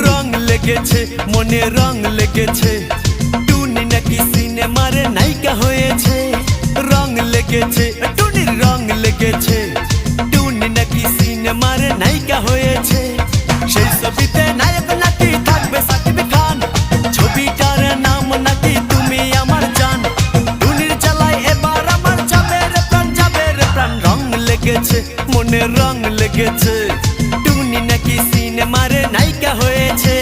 রং লেগেছে মনে রং লেগেছে, টুনি নাকি সিনেমার নায়িকা হয়েছে। রং লেগেছে টুনির রং লেগেছে, টুনি নাকি সিনেমার নায়িকা হয়েছে। সেই ছবিতে নায়ক নাকি থাকবে সাকিব খান, ছবিটার নাম নাকি তুমি আমার জান। টুনির জ্বালায় এবার আমার যাবে রে প্রাণ, যাবে রে প্রাণ। রং লেগেছে মনে রং লেগেছে, টুনি নাকি সিনেমার নায়িকা হয়েছে।